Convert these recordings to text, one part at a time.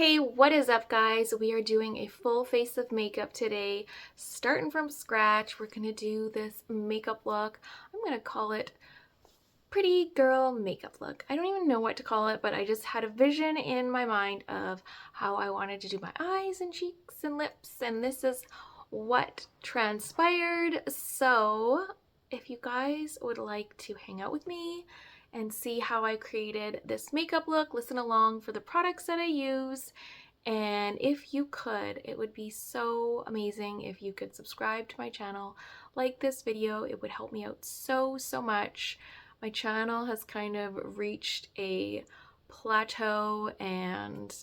Hey, what is up, guys? We are doing a full face of makeup today, starting from scratch. We're gonna do this makeup look. I'm gonna call it pretty girl makeup look. I don't even know what to call it, but I just had a vision in my mind of how I wanted to do my eyes and cheeks and lips, and this is what transpired. So if you guys would like to hang out with me and see how I created this makeup look, listen along for the products that I use. And if you could, it would be so amazing if you could subscribe to my channel, like this video. It would help me out so much. My channel has kind of reached a plateau, and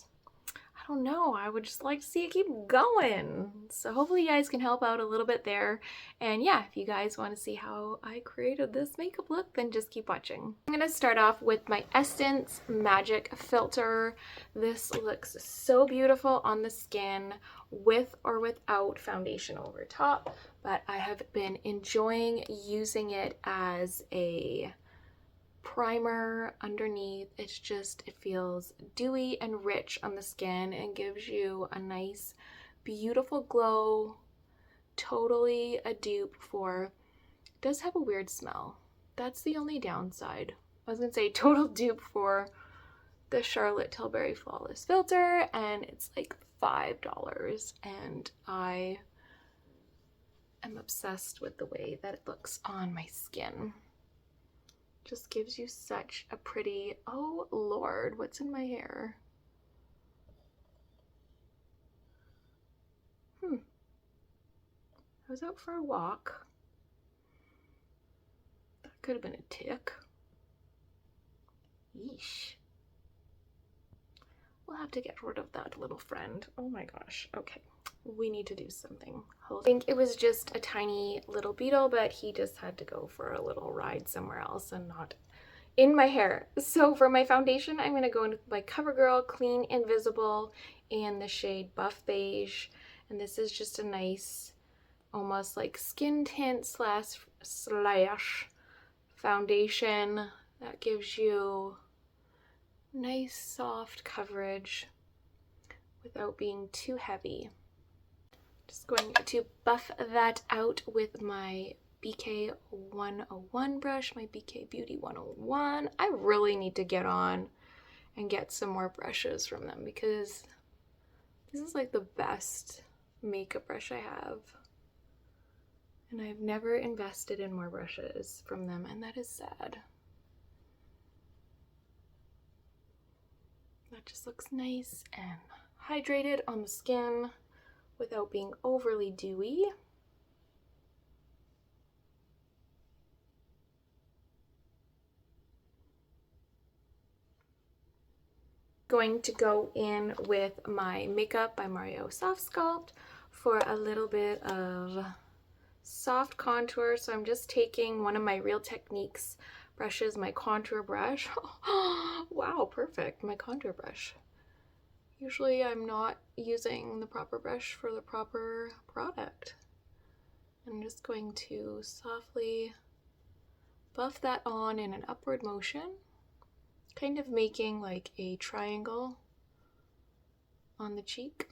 I don't know, I would just like to see it keep going. So hopefully you guys can help out a little bit there. And yeah, if you guys want to see how I created this makeup look, then just keep watching. I'm going to start off with my Essence Magic Filter. This looks so beautiful on the skin with or without foundation over top, but I have been enjoying using it as a primer underneath. It feels dewy and rich on the skin and gives you a nice beautiful glow. Totally a dupe for, it does have a weird smell, that's the only downside. I was gonna say total dupe for the Charlotte Tilbury Flawless Filter, and it's like $5, and I am obsessed with the way that it looks on my skin. Just gives you such a pretty, oh Lord, what's in my hair? I was out for a walk. That could have been a tick. Yeesh. We'll have to get rid of that little friend. Oh my gosh. Okay. We need to do something. I think it was just a tiny little beetle, but he just had to go for a little ride somewhere else and not in my hair. So for my foundation, I'm going to go in with my CoverGirl Clean Invisible in the shade Buff Beige. And this is just a nice, almost like skin tint slash foundation that gives you nice soft coverage without being too heavy. Just going to buff that out with my BK 101 brush, my BK Beauty 101. I really need to get on and get some more brushes from them, because this is like the best makeup brush I have. And I've never invested in more brushes from them, and that is sad. That just looks nice and hydrated on the skin without being overly dewy. Going to go in with my Makeup by Mario Soft Sculpt for a little bit of soft contour. So I'm just taking one of my Real Techniques brushes, my contour brush. Wow, perfect, my contour brush. Usually I'm not using the proper brush for the proper product. I'm just going to softly buff that on in an upward motion, kind of making like a triangle on the cheek.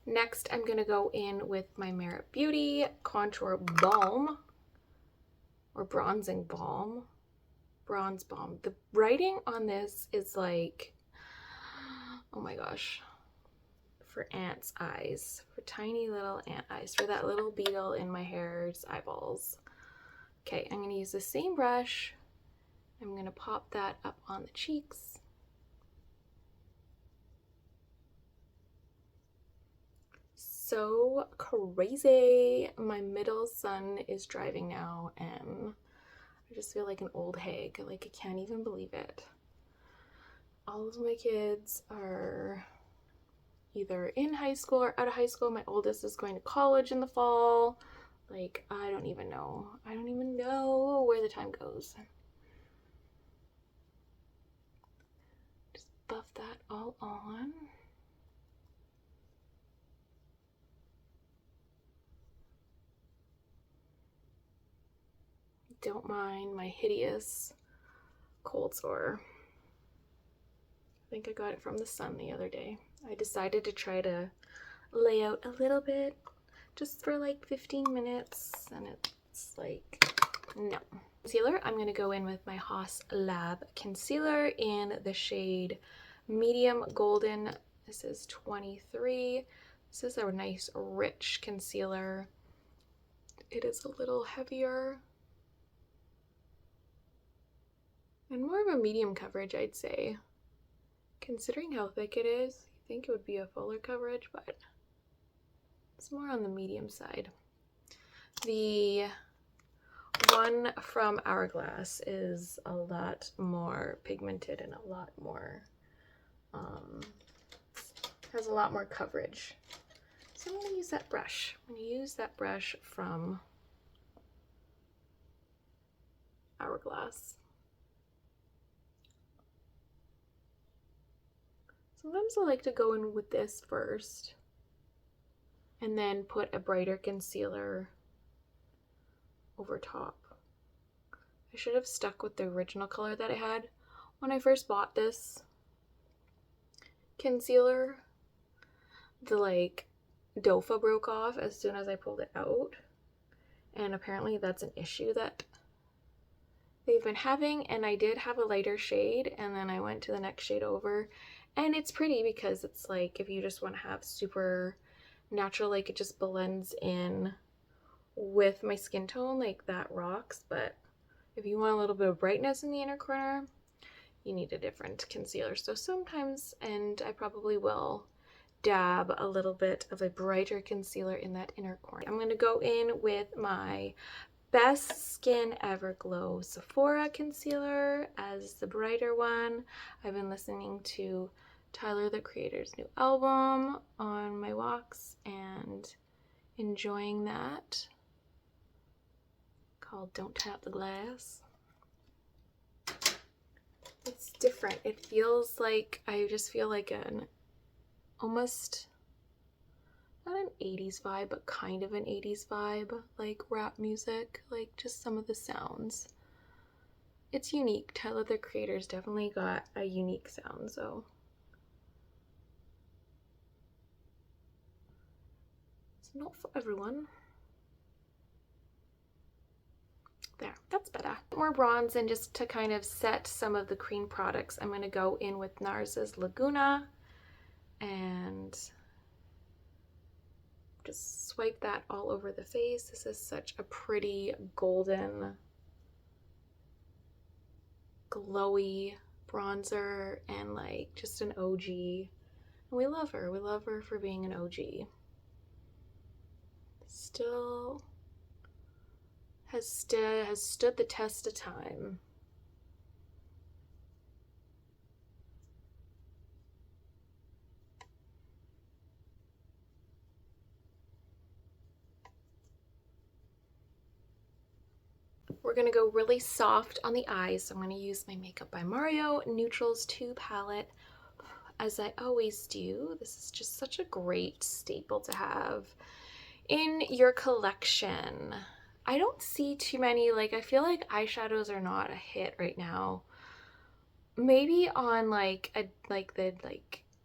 Next, I'm going to go in with my Merit Beauty Contour Balm, or Bronzing Balm, Bronze Balm. The writing on this is like, oh my gosh, for ants' eyes, for tiny little ant eyes, for that little beetle in my hair's eyeballs. Okay, I'm going to use the same brush. I'm going to pop that up on the cheeks. So crazy. My middle son is driving now, and I just feel like an old hag. Like, I can't even believe it. All of my kids are either in high school or out of high school. My oldest is going to college in the fall. Like, I don't even know. I don't even know where the time goes. Just buff that all on. don't mind my hideous cold sore. I think I got it from the sun the other day. I decided to try to lay out a little bit just for like 15 minutes, and it's like, no. Concealer, I'm going to go in with my Haus Lab concealer in the shade Medium Golden. This is 23. This is a nice rich concealer. It is a little heavier and more of a medium coverage, I'd say. Considering how thick it is, you think it would be a fuller coverage, but it's more on the medium side. The one from Hourglass is a lot more pigmented and a lot more, has a lot more coverage. So I'm going to use that brush. I'm going to use that brush from Hourglass. Sometimes I like to go in with this first and then put a brighter concealer over top. I should have stuck with the original color that I had. When I first bought this concealer, the like dofa broke off as soon as I pulled it out, and apparently that's an issue that they've been having, and I did have a lighter shade and then I went to the next shade over, and it's pretty because it's like if you just want to have super natural, like it just blends in with my skin tone, like that rocks. But if you want a little bit of brightness in the inner corner, you need a different concealer. So sometimes, and I probably will, dab a little bit of a brighter concealer in that inner corner. I'm going to go in with my Best Skin Ever Glow Sephora concealer as the brighter one. I've been listening to Tyler the Creator's new album on my walks and enjoying that, called Don't Tap the Glass. It's different. It feels like, I just feel like an almost, not an 80s vibe, but kind of an 80s vibe, like rap music, like just some of the sounds. It's unique. Tyler the Creator's definitely got a unique sound, so it's not for everyone. There, that's better. More bronze, and just to kind of set some of the cream products, I'm going to go in with NARS's Laguna and just swipe that all over the face. This is such a pretty golden, glowy bronzer and like just an OG. And we love her. We love her for being an OG. Still has stood the test of time. We're gonna go really soft on the eyes, so I'm gonna use my Makeup by Mario Neutrals 2 palette, as I always do. This is just such a great staple to have in your collection. I don't see too many, like I feel like eyeshadows are not a hit right now. Maybe on like the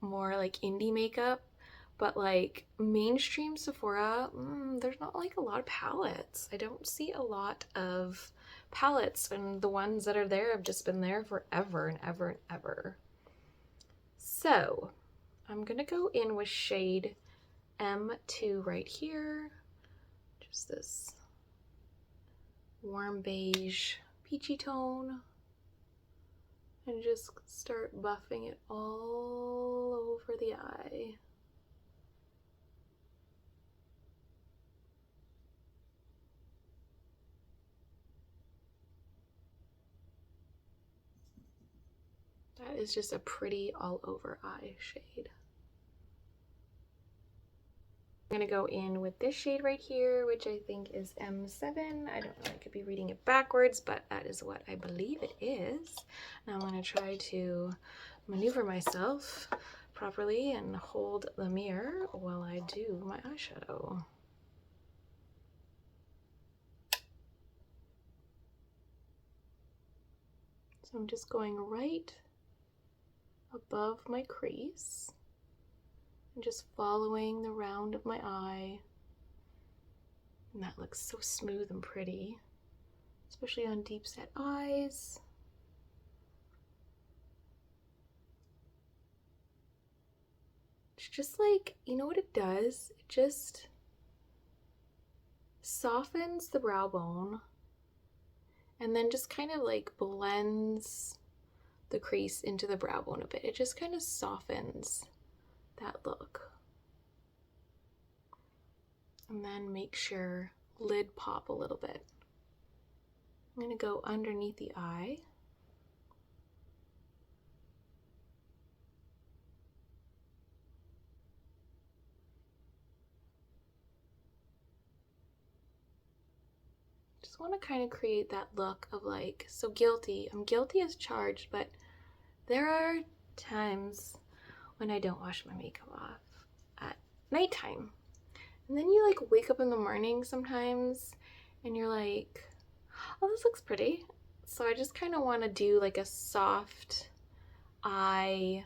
more like indie makeup, but like mainstream Sephora, there's not like a lot of palettes. I don't see a lot of palettes, and the ones that are there have just been there forever and ever and ever. So I'm gonna go in with shade M2 right here. Just this warm beige peachy tone, and just start buffing it all over the eye. That is just a pretty all over eye shade. I'm gonna go in with this shade right here, which I think is M7. I don't know, I could be reading it backwards, but that is what I believe it is. Now I'm gonna try to maneuver myself properly and hold the mirror while I do my eyeshadow. So I'm just going right above my crease and just following the round of my eye. And that looks so smooth and pretty, especially on deep set eyes. It's just like, you know what it does? It just softens the brow bone and then just kind of like blends the crease into the brow bone a bit. It just kind of softens that look. And then make sure lid pop a little bit. I'm going to go underneath the eye. Just want to kind of create that look of like, so guilty. I'm guilty as charged, but there are times when I don't wash my makeup off at nighttime. And then you like wake up in the morning sometimes and you're like, oh, this looks pretty. So I just kind of want to do like a soft eye,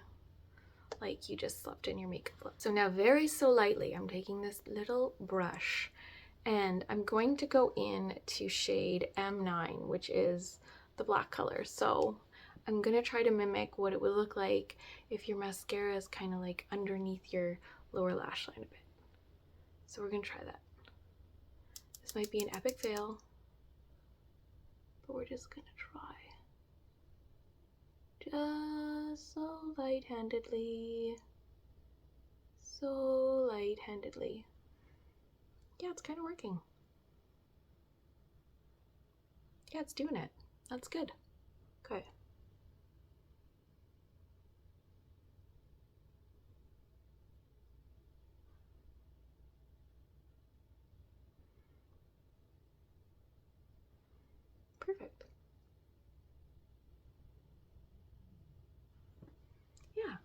like you just slept in your makeup look. So now very so lightly, I'm taking this little brush and I'm going to go in to shade M9, which is the black color. So I'm going to try to mimic what it would look like if your mascara is kind of like underneath your lower lash line a bit. So we're going to try that. This might be an epic fail, but we're just going to try. Just so light-handedly. So light-handedly. Yeah, it's kind of working. Yeah, it's doing it. That's good. Okay. Perfect. Yeah.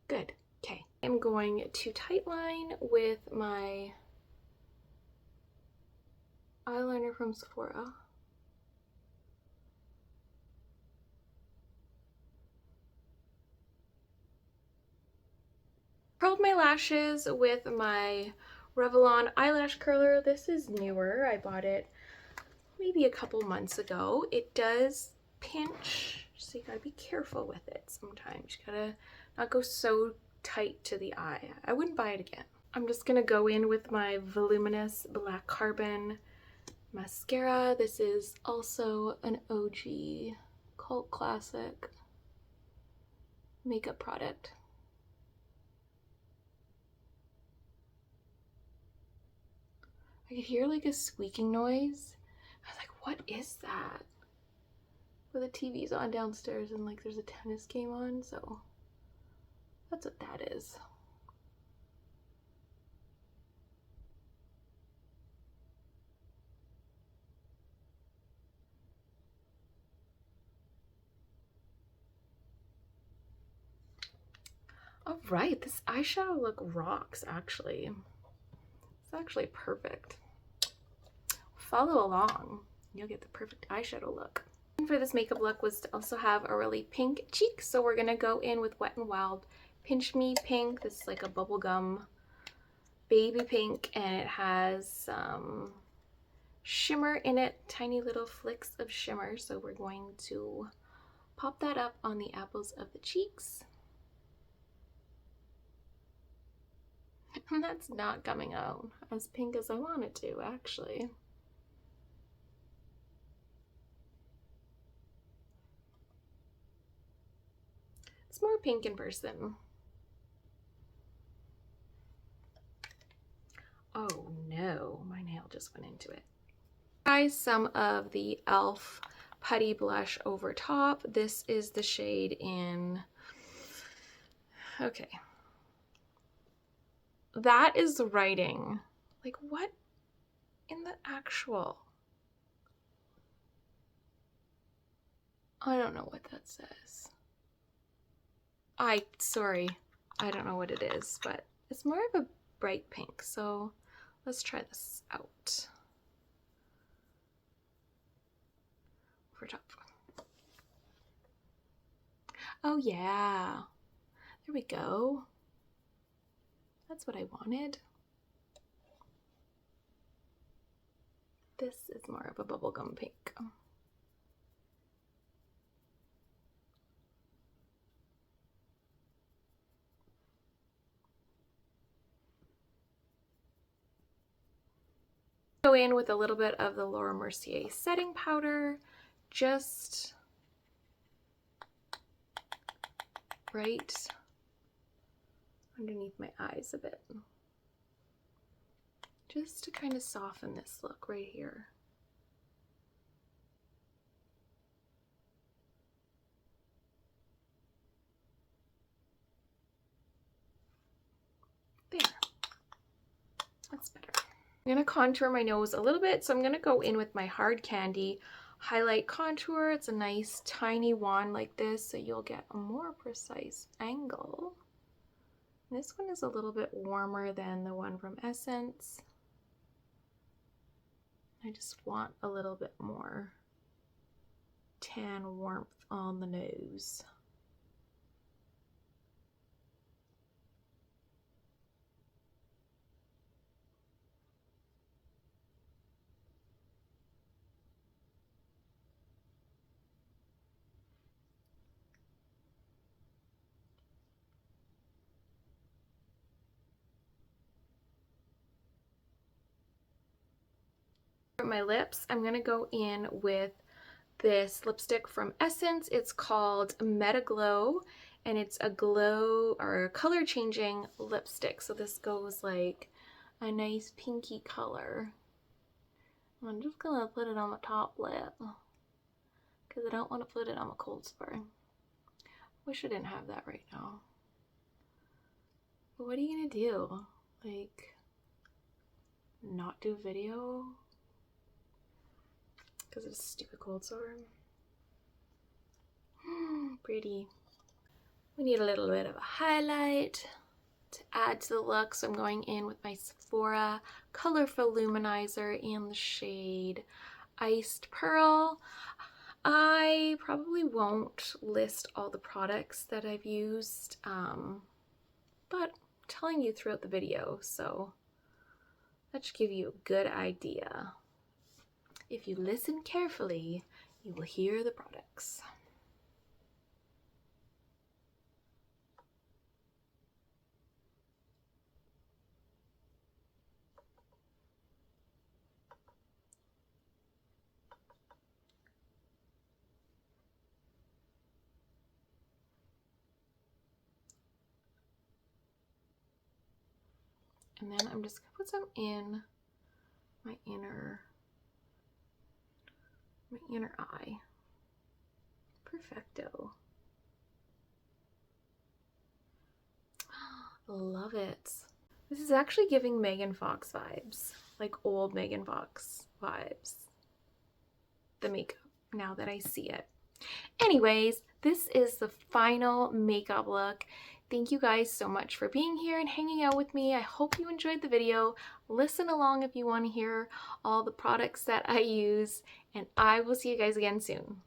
Good. Okay. I'm going to tightline with my eyeliner from Sephora. Curled my lashes with my Revlon eyelash curler. This is newer. I bought it maybe a couple months ago. It does pinch, so you gotta be careful with it sometimes. You gotta not go so tight to the eye. I wouldn't buy it again. I'm just gonna go in with my Voluminous Black Carbon mascara. This is also an OG cult classic makeup product. I could hear like a squeaking noise. I was like, what is that? But the TV's on downstairs and like there's a tennis game on, so that's what that is. All right, this eyeshadow look rocks actually. It's actually perfect. Follow along, you'll get the perfect eyeshadow look. And for this makeup look was to also have a really pink cheek, so we're gonna go in with Wet n Wild Pinch Me Pink. This is like a bubblegum baby pink, and it has some shimmer in it, tiny little flicks of shimmer. So we're going to pop that up on the apples of the cheeks. And that's not coming out as pink as I want it to, actually. It's more pink in person. Oh no, my nail just went into it. Try some of the e.l.f. Putty Blush over top. This is the shade in, okay. That is writing. Like what in the actual? I don't know what that says. Sorry, I don't know what it is, but it's more of a bright pink, so let's try this out. Over top. Oh yeah, there we go. That's what I wanted. This is more of a bubblegum pink. Go in with a little bit of the Laura Mercier setting powder, just right underneath my eyes a bit, just to kind of soften this look right here. There, that's better. I'm gonna contour my nose a little bit, so I'm gonna go in with my Hard Candy highlight contour. It's a nice tiny wand like this, so you'll get a more precise angle. This one is a little bit warmer than the one from Essence. I just want a little bit more tan warmth on the nose. For my lips, I'm going to go in with this lipstick from Essence. It's called Meta Glow, and it's a glow or color changing lipstick. So this goes like a nice pinky color. I'm just going to put it on the top lip because I don't want to put it on my cold sore. Wish I didn't have that right now. But what are you going to do? Like, not do video? Because it's a stupid cold sore. Pretty. We need a little bit of a highlight to add to the look, so I'm going in with my Sephora Colorful Luminizer in the shade Iced Pearl. I probably won't list all the products that I've used, but I'm telling you throughout the video, so that should give you a good idea. If you listen carefully, you will hear the products. And then I'm just gonna put some in my inner eye. Perfecto. Love it. This is actually giving Megan Fox vibes, like old Megan Fox vibes. The makeup, now that I see it. Anyways, this is the final makeup look. Thank you guys so much for being here and hanging out with me. I hope you enjoyed the video. Listen along if you want to hear all the products that I use, and I will see you guys again soon.